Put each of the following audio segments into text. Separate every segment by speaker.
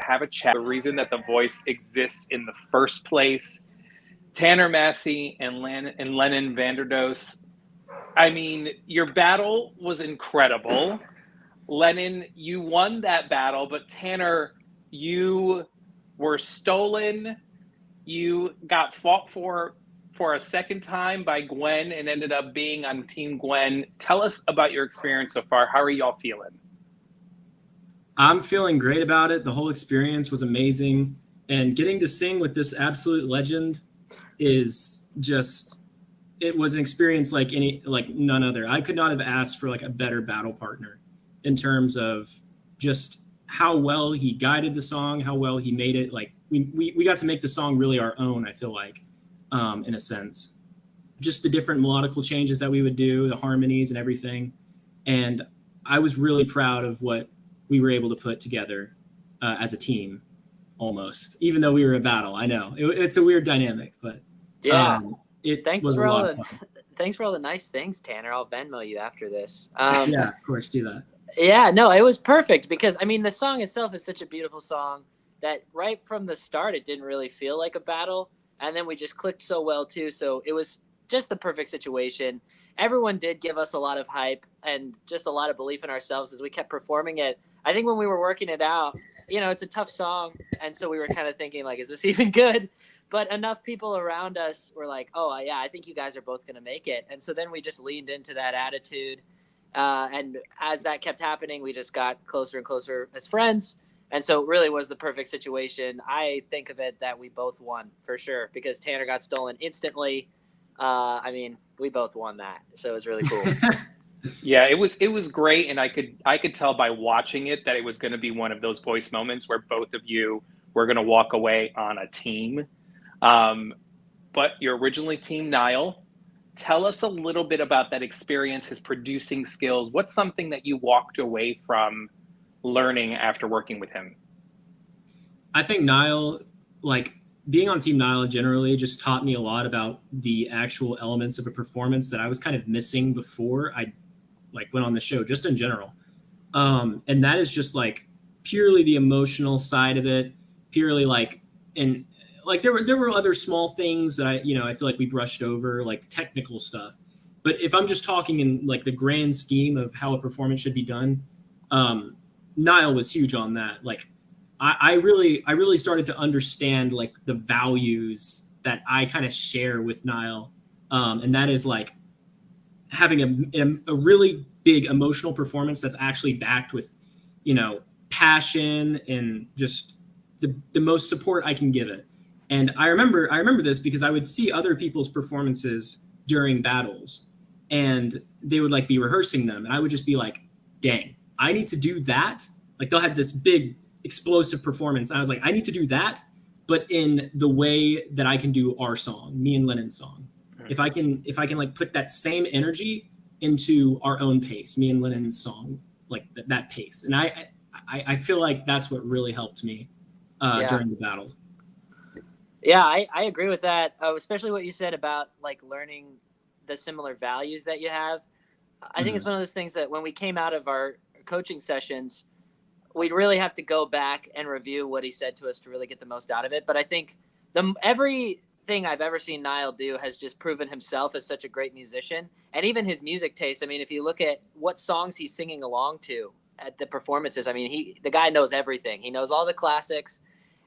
Speaker 1: have a chat. The reason that the voice exists in the first place. Tanner Massey and Lennon Vanderdoes. I mean, your battle was incredible. Lennon, you won that battle, but Tanner, you were stolen. You got fought for a second time by Gwen and ended up being on Team Gwen. Tell us about your experience so far. How are y'all feeling?
Speaker 2: I'm feeling great about it. The whole experience was amazing. And getting to sing with this absolute legend is just, it was an experience like none other. I could not have asked for like a better battle partner in terms of just how well he guided the song, how well he made it. Like we got to make the song really our own, I feel like, in a sense. Just the different melodical changes that we would do, the harmonies and everything. And I was really proud of what we were able to put together as a team, almost, even though we were a battle. I know it's a weird dynamic, but
Speaker 3: yeah.
Speaker 2: Thanks for all
Speaker 3: the nice things, Tanner. I'll Venmo you after this.
Speaker 2: Yeah, of course, do that.
Speaker 3: Yeah, no, it was perfect because I mean the song itself is such a beautiful song that right from the start it didn't really feel like a battle, and then we just clicked so well too. So it was just the perfect situation. Everyone did give us a lot of hype and just a lot of belief in ourselves as we kept performing it. I think when we were working it out, it's a tough song. And so we were kind of thinking like, is this even good? But enough people around us were like, oh yeah, I think you guys are both going to make it. And so then we just leaned into that attitude. And as that kept happening, we just got closer and closer as friends. And so it really was the perfect situation. I think of it that we both won for sure because Tanner got stolen instantly. I mean, we both won that. So it was really cool.
Speaker 1: Yeah, it was great, and I could tell by watching it that it was going to be one of those voice moments where both of you were going to walk away on a team. But you're originally Team Niall. Tell us a little bit about that experience, his producing skills. What's something that you walked away from learning after working with him?
Speaker 2: I think Niall, like being on Team Niall generally, just taught me a lot about the actual elements of a performance that I was kind of missing before I went on the show, just in general. And that is just like purely the emotional side of it, purely there were other small things that I feel like we brushed over, like technical stuff. But if I'm just talking in like the grand scheme of how a performance should be done, Niall was huge on that. Like I really started to understand like the values that I kind of share with Niall. And that is like having a really big emotional performance that's actually backed with, passion and just the most support I can give it. And I remember this because I would see other people's performances during battles and they would like be rehearsing them. And I would just be like, dang, I need to do that. Like they'll have this big explosive performance. And I was like, I need to do that, but in the way that I can do our song, me and Lennon's song. If I can like put that same energy into our own pace, me and Lennon's song, like that pace. And I feel like that's what really helped me during the battle.
Speaker 3: Yeah, I agree with that, especially what you said about like learning the similar values that you have. I think it's one of those things that when we came out of our coaching sessions, we'd really have to go back and review what he said to us to really get the most out of it. But I think everything I've ever seen Niall do has just proven himself as such a great musician, and even his music taste. I mean, if you look at what songs he's singing along to at the performances, I mean, the guy knows everything. He knows all the classics.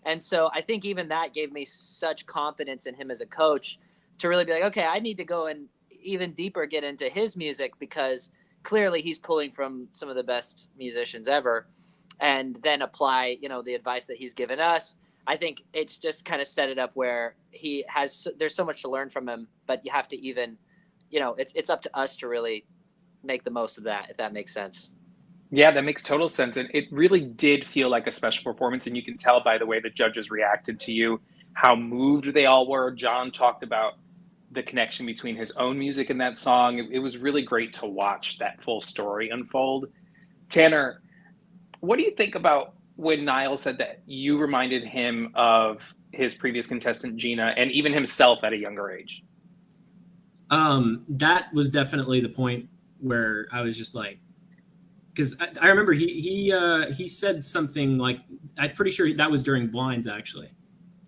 Speaker 3: And so I think even that gave me such confidence in him as a coach to really be like, okay, I need to go and even deeper get into his music because clearly he's pulling from some of the best musicians ever, and then apply, the advice that he's given us. I think it's just kind of set it up where there's so much to learn from him, but you have to even, it's up to us to really make the most of that, if that makes sense.
Speaker 1: Yeah, that makes total sense. And it really did feel like a special performance. And you can tell by the way the judges reacted to you, how moved they all were. John talked about the connection between his own music and that song. It was really great to watch that full story unfold. Tanner, what do you think about when Niall said that you reminded him of his previous contestant, Gina, and even himself at a younger age?
Speaker 2: That was definitely the point where I was just like, because I remember he said something like, I'm pretty sure that was during blinds actually,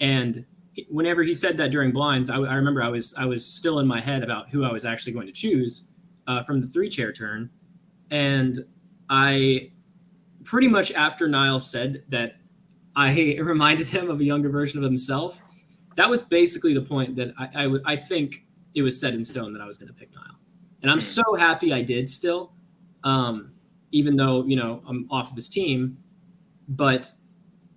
Speaker 2: and whenever he said that during blinds, I remember I was still in my head about who I was actually going to choose from the 3-chair turn, and I pretty much after Niall said that I reminded him of a younger version of himself. That was basically the point that I think it was set in stone that I was going to pick Niall, and I'm so happy I did still. Even though, I'm off of his team, but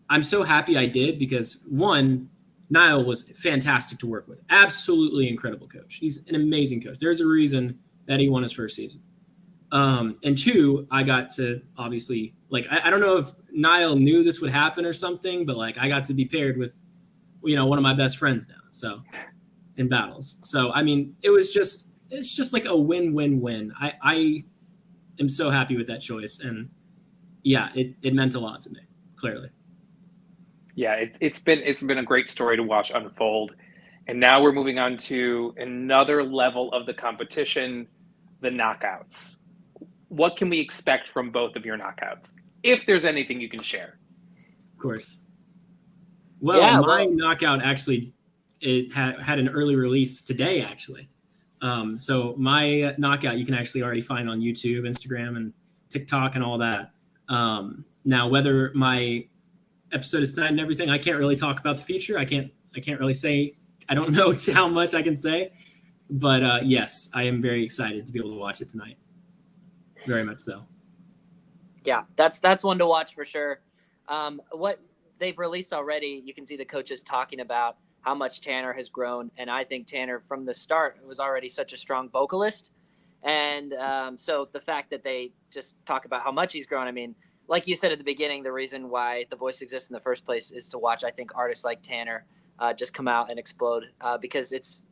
Speaker 2: I'm so happy I did because, one, Niall was fantastic to work with. Absolutely incredible coach. He's an amazing coach. There's a reason that he won his first season. And two, I got to obviously, I don't know if Niall knew this would happen or something, but I got to be paired with, one of my best friends now. So in battles. So, I mean, it's just like a win-win-win. I am so happy with that choice. And yeah, it meant a lot to me, clearly.
Speaker 1: Yeah, it's been a great story to watch unfold. And now we're moving on to another level of the competition, the knockouts. What can we expect from both of your knockouts? If there's anything you can share.
Speaker 2: Of course. Well, my knockout actually, it had an early release today, actually. So my knockout you can actually already find on YouTube, Instagram, and TikTok and all that. Now, whether my episode is tonight and everything, I can't really talk about the future. I can't really say. I don't know how much I can say, but yes, I am very excited to be able to watch it tonight. Very much so.
Speaker 3: Yeah, that's one to watch for sure. What they've released already, you can see the coaches talking about how much Tanner has grown. And I think Tanner from the start was already such a strong vocalist. And so the fact that they just talk about how much he's grown, I mean, like you said at the beginning, the reason why The Voice exists in the first place is to watch, I think, artists like Tanner just come out and explode because it's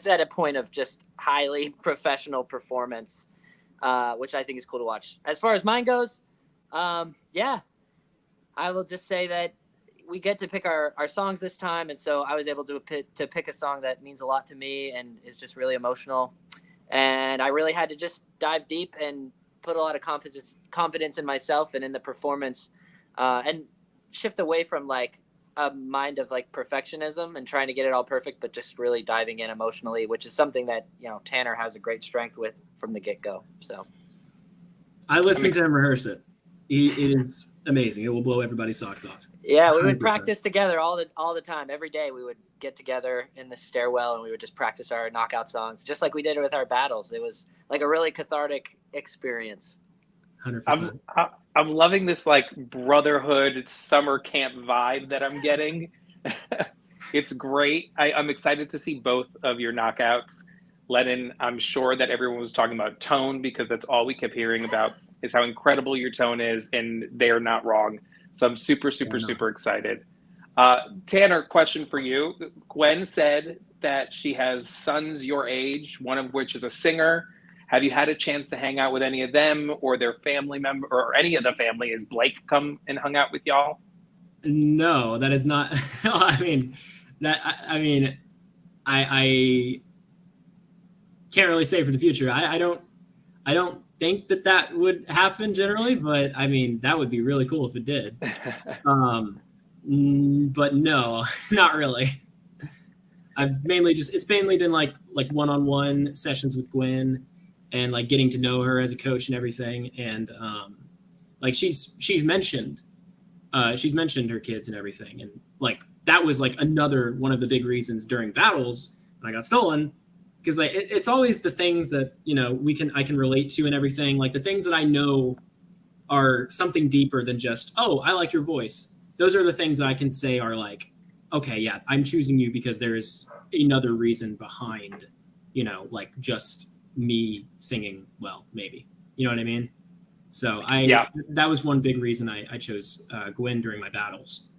Speaker 3: at a point of just highly professional performance, which I think is cool to watch. As far as mine goes, yeah, I will just say that we get to pick our songs this time. And so I was able to pick a song that means a lot to me and is just really emotional. And I really had to just dive deep and put a lot of confidence in myself and in the performance, and shift away from a mind of perfectionism and trying to get it all perfect, but just really diving in emotionally, which is something that, Tanner has a great strength with from the get-go. So
Speaker 2: I listened to him rehearse it. It is amazing. It will blow everybody's socks off.
Speaker 3: Yeah, we would 100%. Practice together all the time. Every day we would get together in the stairwell and we would just practice our knockout songs, just like we did with our battles. It was like a really cathartic experience.
Speaker 2: 100%.
Speaker 1: I'm loving this brotherhood summer camp vibe that I'm getting. It's great. I'm excited to see both of your knockouts. Lennon, I'm sure that everyone was talking about tone because that's all we kept hearing about is how incredible your tone is, and they're not wrong. So I'm super excited. Tanner, question for you. Gwen said that she has sons your age, one of which is a singer. Have you had a chance to hang out with any of them or their family member or any of the family? Has Blake come and hung out with y'all?
Speaker 2: No, that is not. I can't really say for the future. I don't think that would happen generally, but I mean, that would be really cool if it did. But no, not really. It's mainly been like one-on-one sessions with Gwen and getting to know her as a coach and everything. And she's mentioned her kids and everything. And that was another one of the big reasons during battles when I got stolen. Because it's always the things that I can relate to and everything. The things that I know are something deeper than just, oh, I like your voice. Those are the things that I can say are okay, yeah, I'm choosing you because there is another reason behind, just me singing well, maybe. You know what I mean? So that was one big reason I chose Gwen during my battles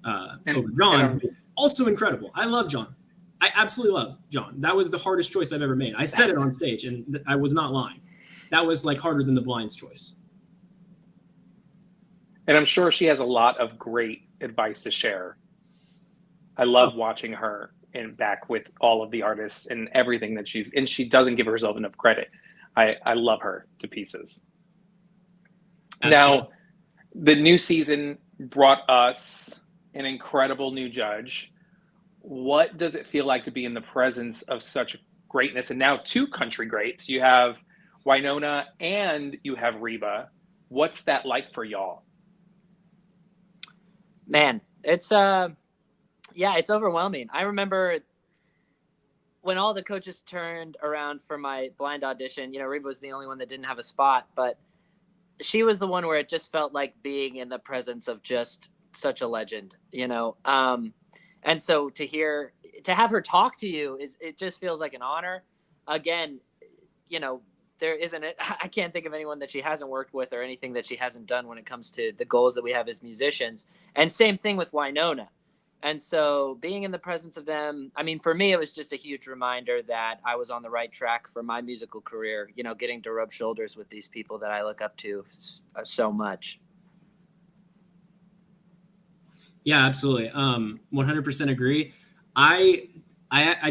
Speaker 2: over John, who's also incredible. I love John. I absolutely love John. That was the hardest choice I've ever made. I said it on stage, and I was not lying. That was harder than the blinds choice.
Speaker 1: And I'm sure she has a lot of great advice to share. I love watching her back with all of the artists and everything that and she doesn't give herself enough credit. I love her to pieces.
Speaker 2: Absolutely.
Speaker 1: Now, the new season brought us an incredible new judge. What does it feel like to be in the presence of such greatness? And now two country greats. You have Wynonna and you have Reba. What's that like for y'all?
Speaker 3: Man, it's it's overwhelming. I remember when all the coaches turned around for my blind audition, Reba was the only one that didn't have a spot, but she was the one where it just felt like being in the presence of just such a legend, and so to have her talk to you it just feels like an honor. Again, there isn't I can't think of anyone that she hasn't worked with or anything that she hasn't done when it comes to the goals that we have as musicians. And same thing with Wynonna. And so being in the presence of them, I mean, for me, it was just a huge reminder that I was on the right track for my musical career, getting to rub shoulders with these people that I look up to so much.
Speaker 2: Yeah, absolutely. 100% agree. I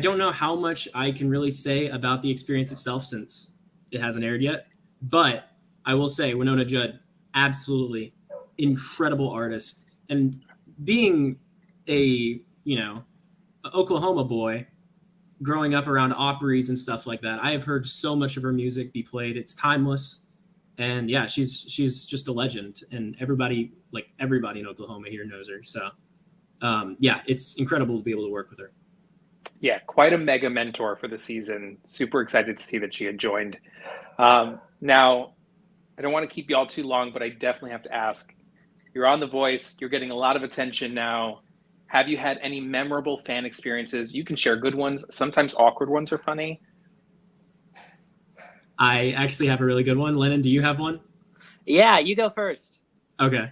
Speaker 2: don't know how much I can really say about the experience itself since it hasn't aired yet, but I will say Wynonna Judd, absolutely incredible artist. And being a Oklahoma boy growing up around Opry's and stuff like that, I have heard so much of her music be played. It's timeless. And yeah, she's just a legend, and everybody in Oklahoma here knows her. So it's incredible to be able to work with her.
Speaker 1: Yeah, quite a mega mentor for the season. Super excited to see that she had joined. Now, I don't want to keep you all too long, but I definitely have to ask. You're on The Voice. You're getting a lot of attention now. Have you had any memorable fan experiences? You can share good ones. Sometimes awkward ones are funny.
Speaker 2: I actually have a really good one. Lennon, do you have one?
Speaker 3: Yeah, you go first.
Speaker 2: Okay.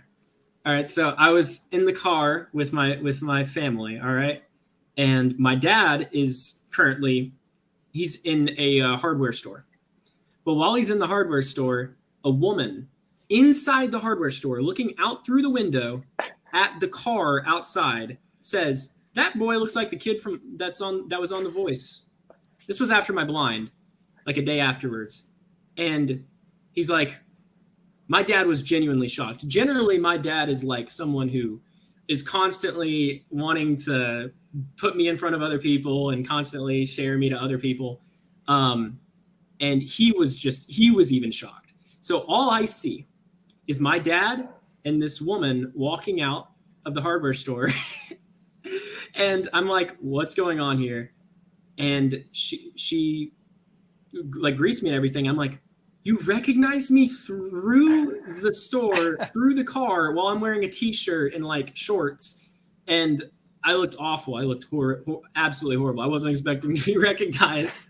Speaker 2: All right. So I was in the car with my family. All right. And my dad is currently, he's in a hardware store. But while he's in the hardware store, a woman inside the hardware store looking out through the window at the car outside says, "That boy looks like the kid that was on The Voice." This was after my blind, like a day afterwards. And he's like, my dad was genuinely shocked. Generally, my dad is like someone who is constantly wanting to put me in front of other people and constantly share me to other people. And he was even shocked. So all I see is my dad and this woman walking out of the hardware store. And I'm like, what's going on here? And she like greets me and everything. I'm like, you recognize me through the store, through the car, while I'm wearing a t-shirt and like shorts. And I looked awful. I looked absolutely horrible. I wasn't expecting to be recognized.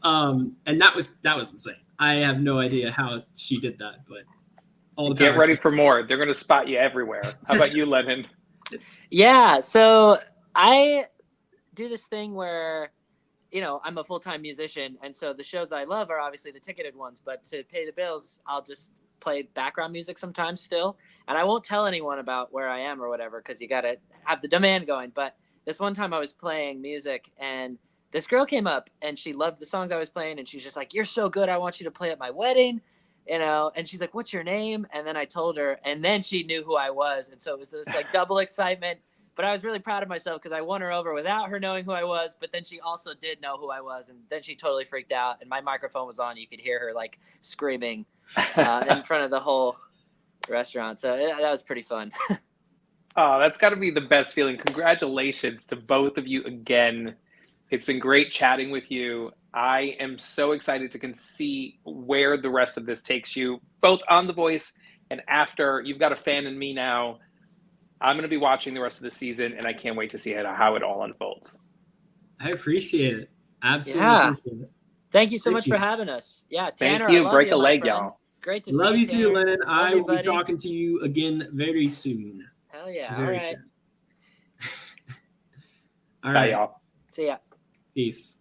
Speaker 2: And that was insane. I have no idea how she did that, but
Speaker 1: get ready for more. They're going to spot you everywhere. How about you, Lennon?
Speaker 3: Yeah. So I do this thing where, I'm a full-time musician. And so the shows I love are obviously the ticketed ones, but to pay the bills, I'll just play background music sometimes still. And I won't tell anyone about where I am or whatever, because you got to have the demand going. But this one time I was playing music and this girl came up and she loved the songs I was playing. And she's just like, "You're so good. I want you to play at my wedding." And she's like, "What's your name?" And then I told her, and then she knew who I was. And so it was this like double excitement. But I was really proud of myself because I won her over without her knowing who I was. But then she also did know who I was. And then she totally freaked out. And my microphone was on. You could hear her like screaming in front of the whole restaurant. So that was pretty fun.
Speaker 1: Oh, that's got to be the best feeling. Congratulations to both of you again. It's been great chatting with you. I am so excited to see where the rest of this takes you, both on The Voice and after. You've got a fan in me now. I'm going to be watching the rest of the season, and I can't wait to see how it all unfolds.
Speaker 2: I appreciate it. Absolutely.
Speaker 3: Yeah.
Speaker 2: Appreciate it.
Speaker 3: Thank you so much for having us. Yeah, Tanner,
Speaker 1: thank you.
Speaker 3: I love
Speaker 1: Break
Speaker 3: you,
Speaker 1: a leg,
Speaker 3: friend.
Speaker 1: y'all.
Speaker 3: Great to see you.
Speaker 2: Love you too, Lennon. I will be
Speaker 3: buddy.
Speaker 2: talking to you again very soon.
Speaker 3: Hell yeah.
Speaker 2: Very
Speaker 3: all right.
Speaker 2: soon. All
Speaker 1: Bye,
Speaker 2: right.
Speaker 1: y'all.
Speaker 3: See ya.
Speaker 2: Peace.